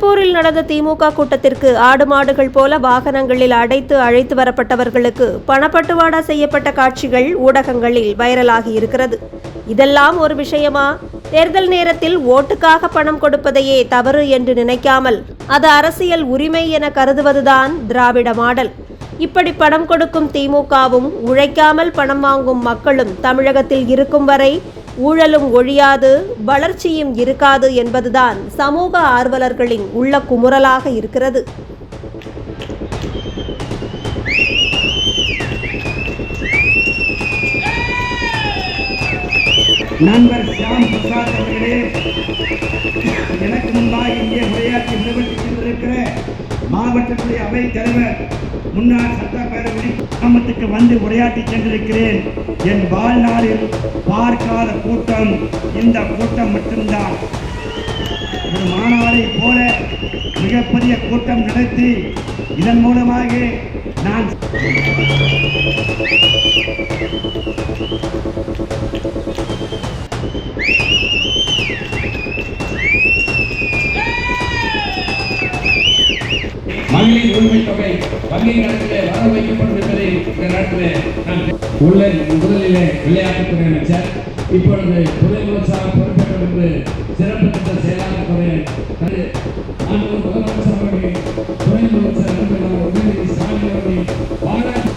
திருப்பூரில் நடந்த திமுக கூட்டத்திற்கு ஆடு மாடுகள் போல வாகனங்களில் அழைத்து வரப்பட்டவர்களுக்கு பணப்பட்டுவாடா செய்யப்பட்ட காட்சிகள் ஊடகங்களில் வைரலாகி இருக்கிறது. இதெல்லாம் ஒரு விஷயமா? தேர்தல் நேரத்தில் ஓட்டுக்காக பணம் கொடுப்பதையே தவறு என்று நினைக்காமல் அது அரசியல் உரிமை என கருதுவதுதான் திராவிட மாடல். இப்படி பணம் கொடுக்கும் திமுகவும் உழைக்காமல் பணம் வாங்கும் மக்களும் தமிழகத்தில் இருக்கும் வரை ஊழலும் ஒழியாது, வளர்ச்சியும் இருக்காது என்பதுதான் சமூக ஆர்வலர்களின் உள்ள குமுறலாக இருக்கிறது. நண்பர் ஷியாம் பிரசாத் அவர்களே, எனக்கு முன்பாக இங்கே உரையாற்றி நிறுவனத்தை சென்றிருக்கிற மாவட்டத்துறை அவை தலைவர், முன்னாள் சட்டப்பேரவை கிராமத்துக்கு வந்து உரையாற்றி சென்றிருக்கிறேன். என் வாழ்நாளில் பார்க்காத கூட்டம் இந்த கூட்டம் மட்டும்தான். ஒரு மாநாடை போல மிகப்பெரிய கூட்டம் நடத்தி இதன் மூலமாக நான் மகளிர் உரிமை தொகை வங்கி கணக்கிலே வர வைக்கப்படும் என்பதை இந்த நேரத்தில் உள்ள முதலிலே விளையாட்டுத்துறை அமைச்சர், இப்பொழுது துணை முதலமைச்சராக பொறுப்பேற்ற என்று சிறப்பு திட்ட செயலாளர் துறை முதலமைச்சர் அவர்கள், துணை முதலமைச்சர் உதயநிதி ஸ்டாலின் அவர்கள் பாராட்டு